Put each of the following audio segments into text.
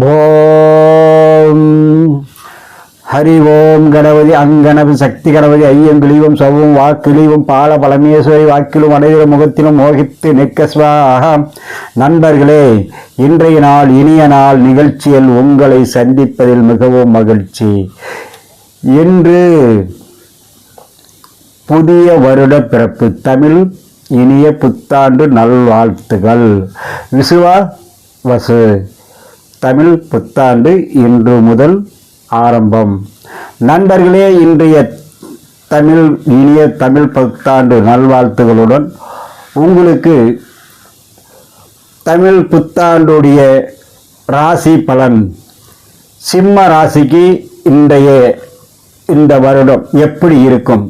ஓம் ஹரி ஓம் கணபதி அங்கணபதி சக்தி கணபதி ஐயங்கிழிவும் சவும் வாக்கிழிவும் பால பழமேஸ்வரி வாக்கிலும் அனைவரும் முகத்திலும் மோகித்து நிற்க ஸ்வாஹா. நண்பர்களே, இன்றைய நாள் இனிய நாள் நிகழ்ச்சியில் உங்களை சந்திப்பதில் மிகவும் மகிழ்ச்சி. இன்று புதிய வருட பிறப்பு, தமிழ் இனிய புத்தாண்டு நல்வாழ்த்துகள். விசுவாவசு தமிழ் புத்தாண்டு இன்று முதல் ஆரம்பம். நண்பர்களே, இன்றைய இனிய தமிழ் புத்தாண்டு நல்வாழ்த்துகளுடன் உங்களுக்கு தமிழ் புத்தாண்டுடைய ராசி பலன், சிம்ம ராசிக்கு இந்த வருடம் எப்படி இருக்கும்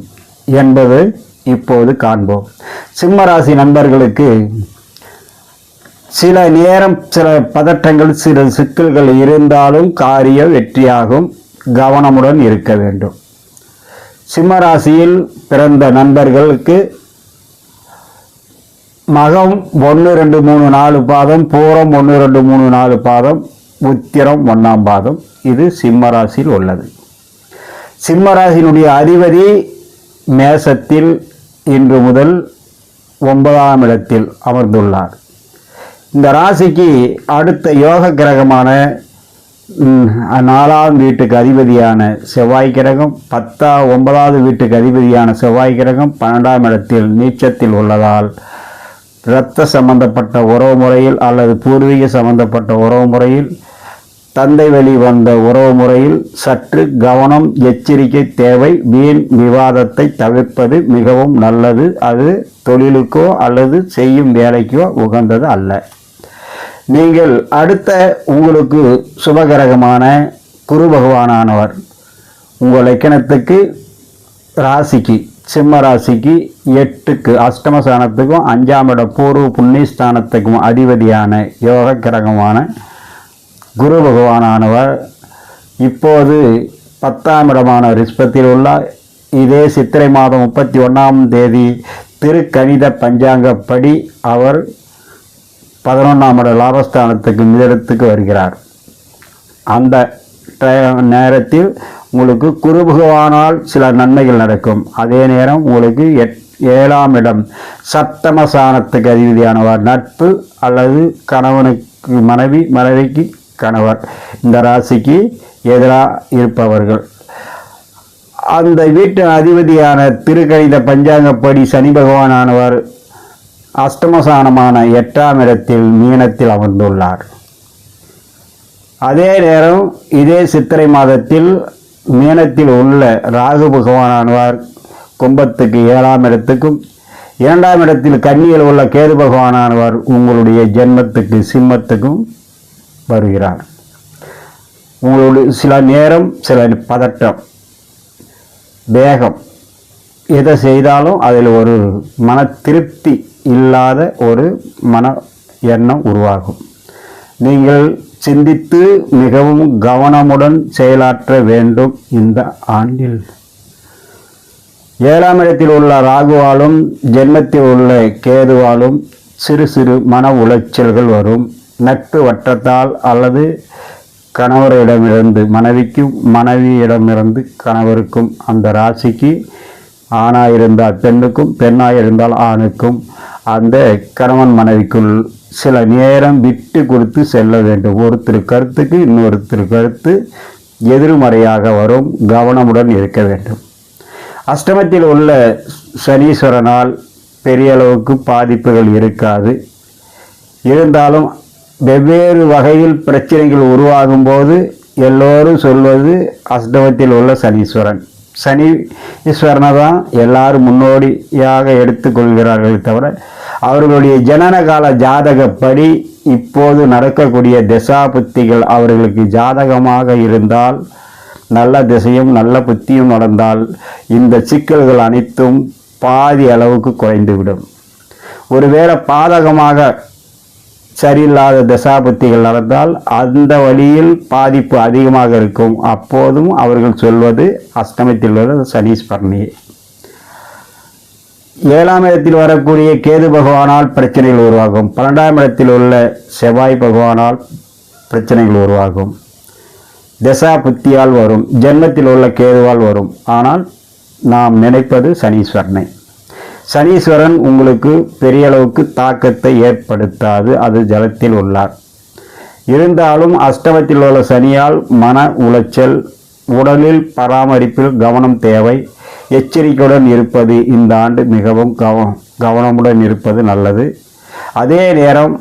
என்பது இப்போது காண்போம். சிம்ம ராசி நண்பர்களுக்கு சில நேரம் சில பதற்றங்கள், சில சிக்கல்கள் இருந்தாலும் காரியம் வெற்றியாகும். கவனமுடன் இருக்க வேண்டும். சிம்ம ராசியில் பிறந்த நண்பர்களுக்கு மகம் 1, 2, 3, 4 பாதம், பூரம் 1, 2, 3, 4 பாதம், உத்திரம் 1ஆம் பாதம், இது சிம்ம ராசியில் உள்ளது. சிம்ம ராசியினுடைய அதிபதி மேசத்தில் இன்று முதல் 9ஆம் இடத்தில் அமர்ந்துள்ளார். இந்த ராசிக்கு அடுத்த யோக கிரகமான 4ஆம் வீட்டுக்கு அதிபதியான செவ்வாய் கிரகம், 9வது வீட்டுக்கு அதிபதியான செவ்வாய் கிரகம் 12ஆம் இடத்தில் நீச்சத்தில் உள்ளதால் இரத்த சம்பந்தப்பட்ட உறவு முறையில் அல்லது பூர்வீக சம்பந்தப்பட்ட உறவு முறையில், தந்தை வழி வந்த உறவு முறையில் சற்று கவனம், எச்சரிக்கை தேவை. வீண் விவாதத்தை தவிர்ப்பது மிகவும் நல்லது. அது தொழிலுக்கோ அல்லது செய்யும் வேலைக்கோ உகந்தது அல்ல. நீங்கள் அடுத்த உங்களுக்கு சுபகிரகமான குரு பகவானானவர் உங்கள் லக்கணத்துக்கு ராசிக்கு சிம்ம ராசிக்கு 8க்கு அஷ்டமஸ்தானத்துக்கும் 5ஆம் இட பூர்வ புண்ணியஸ்தானத்துக்கும் அதிபதியான யோக கிரகமான குரு பகவானானவர் இப்போது 10ஆம் இடமான ரிஷபத்தில் உள்ளார். இதே சித்திரை மாதம் 31ஆம் தேதி திருக்கணித பஞ்சாங்கப்படி அவர் 11ஆம் இட லாபஸ்தானத்துக்கு மிதனத்துக்கு வருகிறார். அந்த நேரத்தில் உங்களுக்கு குரு பகவானால் சில நன்மைகள் நடக்கும். அதே நேரம் உங்களுக்கு 7ஆம் இடம் சப்தமஸ்தானத்துக்கு அதிபதியானவர் நட்பு அல்லது கணவனுக்கு மனைவி, மனைவிக்கு கணவர், இந்த ராசிக்கு எதிராக இருப்பவர்கள். அந்த வீட்டு அதிபதியான திருக்கணித பஞ்சாங்கப்படி சனி பகவானானவர் அஷ்டமஸ்தானமான 8ஆம் இடத்தில் மீனத்தில் அமர்ந்துள்ளார். அதே நேரம் இதே சித்திரை மாதத்தில் மீனத்தில் உள்ள ராகு பகவானானவர் கும்பத்துக்கு 7ஆம் இடத்துக்கும், 2ஆம் இடத்தில் கன்னியில் உள்ள கேது பகவானானவர் உங்களுடைய ஜென்மத்துக்கு சிம்மத்துக்கும் வருகிறார். உங்களுடைய சில நேரம் சில பதட்டம், வேகம், எதை செய்தாலும் அதில் ஒரு மன திருப்தி இல்லாத ஒரு மன எண்ணம் உருவாகும். நீங்கள் சிந்தித்து மிகவும் கவனமுடன் செயலாற்ற வேண்டும். இந்த ஆண்டில் 7ஆம் இடத்தில் உள்ள ராகுவாலும் ஜென்மத்தில் உள்ள கேதுவாலும் சிறு சிறு மன உளைச்சல்கள் வரும். நட்பு வட்டத்தால் அல்லது கணவரிடமிருந்து மனைவிக்கும், மனைவியிடமிருந்து கணவருக்கும், அந்த ராசிக்கு ஆணாயிருந்தால் பெண்ணுக்கும், பெண்ணாயிருந்தால் ஆணுக்கும், அந்த கணவன் மனைவிக்குள் சில நேரம் விட்டு கொடுத்து செல்ல வேண்டும். ஒருத்தர் கருத்துக்கு இன்னொருத்தர் கருத்து எதிர்மறையாக வரும். கவனமுடன் இருக்க வேண்டும். அஷ்டமத்தில் உள்ள சனீஸ்வரனால் பெரிய அளவுக்கு பாதிப்புகள் இருக்காது. இருந்தாலும் வெவ்வேறு வகையில் பிரச்சனைகள் உருவாகும் போது எல்லோரும் சொல்வது அஷ்டமத்தில் உள்ள சனீஸ்வரன். சனீஸ்வரனை தான் எல்லாரும் முன்னோடியாக எடுத்துக்கொள்கிறார்கள் தவிர அவர்களுடைய ஜனன கால ஜாதகப்படி இப்போது நடக்கக்கூடிய திசா புத்திகள் அவர்களுக்கு ஜாதகமாக இருந்தால், நல்ல திசையும் நல்ல புத்தியும் நடந்தால் இந்த சிக்கல்கள் அனைத்தும் பாதி அளவுக்கு குறைந்துவிடும். ஒருவேளை பாதகமாக சரியில்லாத தசாபுத்திகள் நடந்தால் அந்த வழியில் பாதிப்பு அதிகமாக இருக்கும். அப்போதும் அவர்கள் சொல்வது அஷ்டமத்தில் உள்ள சனீஸ்வரனையே. 7ஆம் இடத்தில் வரக்கூடிய கேது பகவானால் பிரச்சனைகள் உருவாகும். 12ஆம் இடத்தில் உள்ள செவ்வாய் பகவானால் பிரச்சனைகள் உருவாகும். தசா புத்தியால் வரும், ஜென்மத்தில் உள்ள கேதுவால் வரும். ஆனால் நாம் நினைப்பது சனீஸ்வரனை. சனீஸ்வரன் உங்களுக்கு பெரிய அளவுக்கு தாக்கத்தை ஏற்படுத்தாது, அது ஜலத்தில் உள்ளார். இருந்தாலும் அஷ்டமத்தில் உள்ள சனியால் மன உளைச்சல், உடலில் பராமரிப்பில் கவனம் தேவை. எச்சரிக்கையுடன் இருப்பது இந்த ஆண்டு மிகவும் கவனமுடன் இருப்பது நல்லது. அதே நேரம்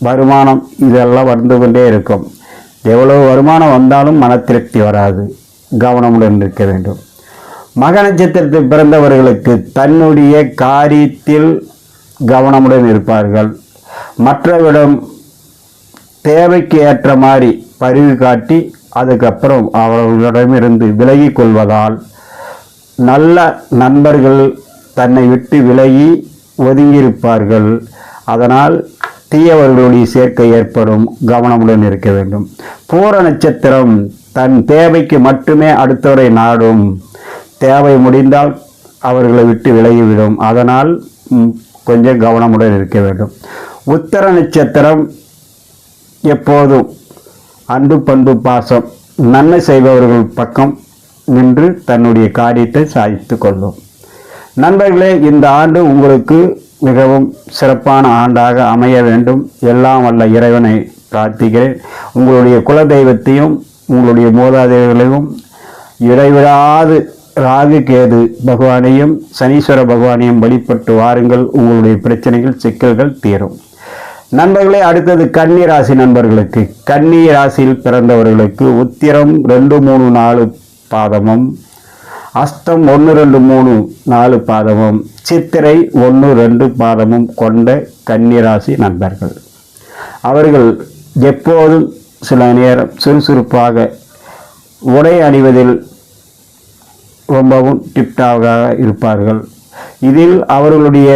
வருமானம் இதெல்லாம் வந்து கொண்டே இருக்கும். எவ்வளவு வருமானம் வந்தாலும் மன திருப்தி வராது, கவனமுடன் இருக்க வேண்டும். மக நட்சத்திரத்தில் பிறந்தவர்களுக்கு தன்னுடைய காரியத்தில் கவனமுடன் இருப்பார்கள். மற்றவரிடம் தேவைக்கு ஏற்ற மாதிரி பரிவு காட்டி அதுக்கப்புறம் அவர்களிடமிருந்து விலகி கொள்வதால் நல்ல நண்பர்கள் தன்னை விட்டு விலகி ஒதுங்கியிருப்பார்கள். அதனால் தீயவர்களுடைய சேர்க்கை ஏற்படும், கவனமுடன் இருக்க வேண்டும். பூர நட்சத்திரம் தன் தேவைக்கு மட்டுமே அடுத்தவரை நாடும், தேவை முடிந்தால் அவர்களை விட்டு விலகிவிடும். அதனால் கொஞ்சம் கவனமுடன் இருக்க வேண்டும். உத்தர நட்சத்திரம் எப்போதும் அன்பு பண்பு பாசம் நன்மை செய்பவர்கள் பக்கம் நின்று தன்னுடைய காரியத்தை சாதித்து கொள்ளும். நண்பர்களே, இந்த ஆண்டு உங்களுக்கு மிகவும் சிறப்பான ஆண்டாக அமைய வேண்டும். எல்லாம் வல்ல இறைவனை பிரார்த்திக்கிறேன். உங்களுடைய குலதெய்வத்தையும் உங்களுடைய மூதாதையர்களையும் இடைவிடாது ராகு கேது பகவானையும் சனீஸ்வர பகவானையும் வழிபட்டு வாருங்கள். உங்களுடைய பிரச்சனைகள் சிக்கல்கள் தீரும். நண்பர்களே, அடுத்தது கன்னி ராசி நண்பர்களுக்கு. கன்னி ராசியில் பிறந்தவர்களுக்கு உத்திரம் 2, 3, 4 பாதமும், அஸ்தம் 1, 2, 3, 4 பாதமும், சித்திரை 1, 2 பாதமும் கொண்ட கன்னிராசி நண்பர்கள். அவர்கள் எப்போதும் சில நேரம் சுறுசுறுப்பாக உடை அணிவதில் ரொம்பவும் டிப்டாக இருப்பார்கள். இதில் அவர்களுடைய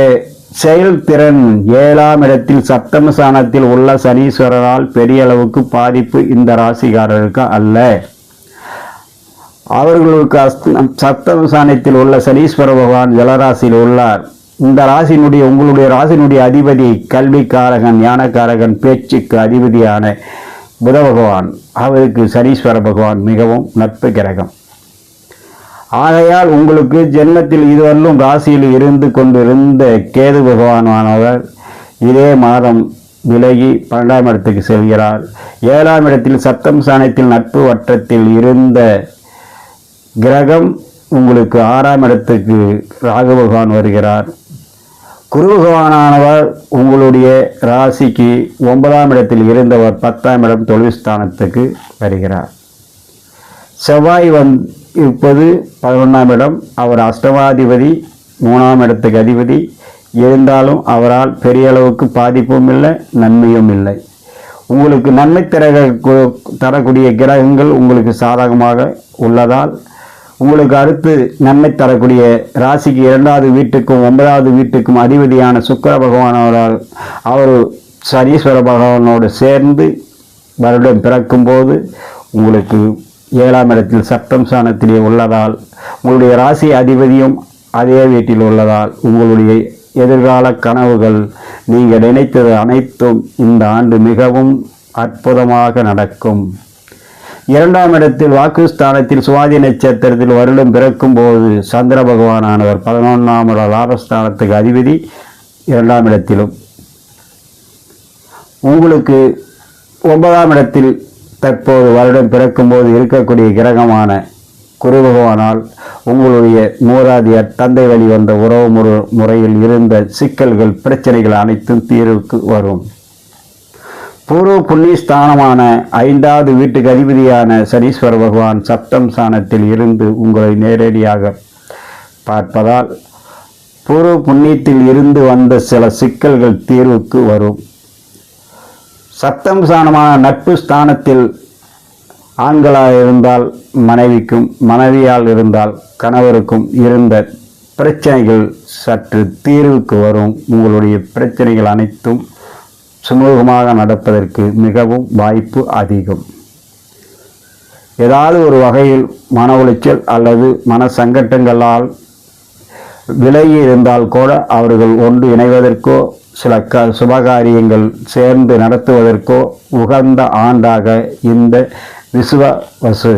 செயல்திறன் 7ஆம் இடத்தில் சப்தம ஸ்தானத்தில் உள்ள சனீஸ்வரரால் பெரிய அளவுக்கு பாதிப்பு இந்த ராசிக்காரருக்கு அல்ல. அவர்களுக்கு சப்தம ஸ்தானத்தில் உள்ள சனீஸ்வர பகவான் ஜலராசியில் உள்ளார். இந்த ராசியினுடைய உங்களுடைய ராசியினுடைய அதிபதி கல்விக்காரகன், ஞானக்காரகன், பேச்சுக்கு அதிபதியான புத பகவான். அவருக்கு சனீஸ்வர பகவான் மிகவும் நட்பு கிரகம். ஆகையால் உங்களுக்கு ஜென்மத்தில் இதுவரையிலும் ராசியில் இருந்து கொண்டிருந்த கேது பகவானானவர் இதே மாதம் விலகி 12ஆம் இடத்துக்கு செல்கிறார். 7ஆம் இடத்தில் சப்தம ஸ்தானத்தில் நட்பு வட்டத்தில் இருந்த கிரகம் உங்களுக்கு 6ஆம் இடத்துக்கு ராகு பகவான் வருகிறார். குரு பகவானானவர் உங்களுடைய ராசிக்கு 9ஆம் இடத்தில் இருந்தவர் 10ஆம் இடம் தொழில் ஸ்தானத்துக்கு வருகிறார். செவ்வாய் இருப்பது 11ஆம் இடம். அவர் அஷ்டமாதிபதி, 3ஆம் இடத்துக்கு அதிபதி. இருந்தாலும் அவரால் பெரிய அளவுக்கு பாதிப்பும் இல்லை, நன்மையும் இல்லை. உங்களுக்கு நன்மை தரக்கூடிய கிரகங்கள் உங்களுக்கு சாதகமாக உள்ளதால் உங்களுக்கு அடுத்து நன்மை தரக்கூடிய ராசிக்கு 2வது வீட்டுக்கும் 9வது வீட்டுக்கும் அதிபதியான சுக்கிர பகவானவரால் அவர் சனீஸ்வர பகவானோடு சேர்ந்து வருடம் பிறக்கும்போது உங்களுக்கு 7ஆம் இடத்தில் சப்தம் ஸ்தானத்திலே உள்ளதால் உங்களுடைய ராசி அதிபதியும் அதே வீட்டில் உள்ளதால் உங்களுடைய எதிர்கால கனவுகள் நீங்கள் நினைத்தது அனைத்தும் இந்த ஆண்டு மிகவும் அற்புதமாக நடக்கும். 2ஆம் இடத்தில் வாக்குஸ்தானத்தில் சுவாதி நட்சத்திரத்தில் வருடம் பிறக்கும் போது சந்திர பகவானானவர் 11ஆம் இட லாபஸ்தானத்துக்கு அதிபதி 2ஆம் இடத்திலும், உங்களுக்கு 9ஆம் இடத்தில் தற்போது வருடம் பிறக்கும்போது இருக்கக்கூடிய கிரகமான குரு பகவானால் உங்களுடைய மூதாதையர் தந்தை வழி வந்த உறவு முறையில் இருந்த சிக்கல்கள் பிரச்சனைகள் அனைத்தும் தீர்வுக்கு வரும். பூர்வ புண்ணிய ஸ்தானமான 5வது வீட்டுக்கு அதிபதியான சனீஸ்வர பகவான் சப்தம் ஸ்தானத்தில் இருந்து உங்களை நேரடியாக பார்ப்பதால் பூர்வ புண்ணியத்தில் இருந்து வந்த சில சிக்கல்கள் தீர்வுக்கு வரும். சப்தம் ஸ்தானமான நட்பு ஸ்தானத்தில் ஆண்களாக இருந்தால் மனைவிக்கும், மனைவியால் இருந்தால் கணவருக்கும் இருந்த பிரச்சனைகள் சற்று தீர்வுக்கு வரும். உங்களுடைய பிரச்சனைகள் அனைத்தும் சுமூகமாக நடப்பதற்கு மிகவும் வாய்ப்பு அதிகம். ஏதாவது ஒரு வகையில் மன உளைச்சல் அல்லது மன சங்கட்டங்களால் விலகி இருந்தால் கூட அவர்கள் ஒன்று இணைவதற்கோ சில சுபகாரியங்கள் சேர்ந்து நடத்துவதற்கோ உகந்த ஆண்டாக இந்த விசுவவசு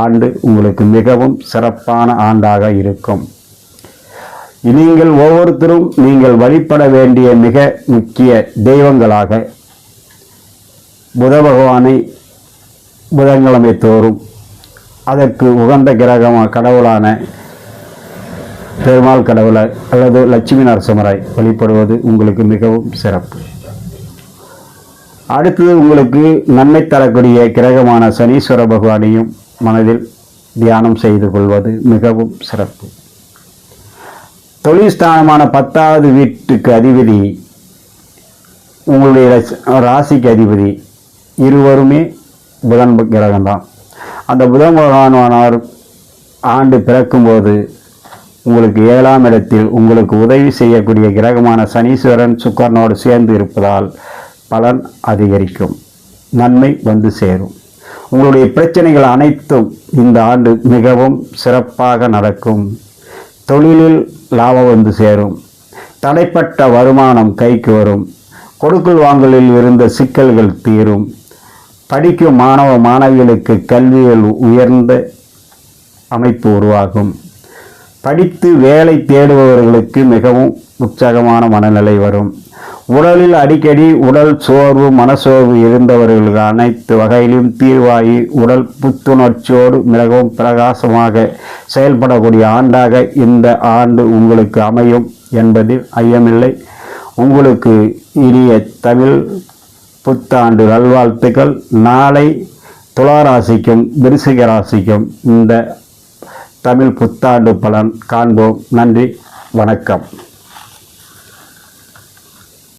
ஆண்டு உங்களுக்கு மிகவும் சிறப்பான ஆண்டாக இருக்கும். நீங்கள் ஒவ்வொருத்தரும் நீங்கள் வழிபட வேண்டிய மிக முக்கிய தெய்வங்களாக புத பகவானை புதன்கிழமை தோறும் அதற்கு உகந்த கடவுளான பெருமாள் கடவுளை அல்லது லட்சுமி நரசிம்மரை வழிபடுவது உங்களுக்கு மிகவும் சிறப்பு. அடுத்தது உங்களுக்கு நன்மை தரக்கூடிய கிரகமான சனீஸ்வர பகவானையும் மனதில் தியானம் செய்து கொள்வது மிகவும் சிறப்பு. தொழில் ஸ்தானமான 10வது வீட்டுக்கு அதிபதி உங்களுடைய ராசிக்கு அதிபதி இருவருமே புதன் கிரகம்தான். அந்த புதன் பகவானார் ஆண்டு பிறக்கும்போது உங்களுக்கு 7ஆம் இடத்தில் உங்களுக்கு உதவி செய்யக்கூடிய கிரகமான சனீஸ்வரன் சுக்கரனோடு சேர்ந்து இருப்பதால் பலன் அதிகரிக்கும், நன்மை வந்து சேரும். உங்களுடைய பிரச்சனைகள் அனைத்தும் இந்த ஆண்டு மிகவும் சிறப்பாக நடக்கும். தொழிலில் லாபம் வந்து சேரும். தடைப்பட்ட வருமானம் கைக்கு வரும். கொடுக்கல் வாங்கலில் இருந்த சிக்கல்கள் தீரும். படிக்கும் மாணவ மாணவிகளுக்கு கல்வியில் உயர்ந்த அமைப்பு உருவாகும். படித்து வேலை தேடுபவர்களுக்கு மிகவும் உற்சாகமான மனநிலை வரும். உடலில் அடிக்கடி உடல் சோர்வு மனசோர்வு இருந்தவர்களுக்கு அனைத்து வகையிலும் தீர்வாகி உடல் புத்துணர்ச்சியோடு மிகவும் பிரகாசமாக செயல்படக்கூடிய ஆண்டாக இந்த ஆண்டு உங்களுக்கு அமையும் என்பதில் ஐயமில்லை. உங்களுக்கு இனிய தமிழ் புத்தாண்டு நல்வாழ்த்துக்கள். நாளை துளாராசிக்கும் விருச்சிக ராசிக்கும் இந்த தமிழ் புத்தாண்டு பலன் காண்போம். நன்றி, வணக்கம்.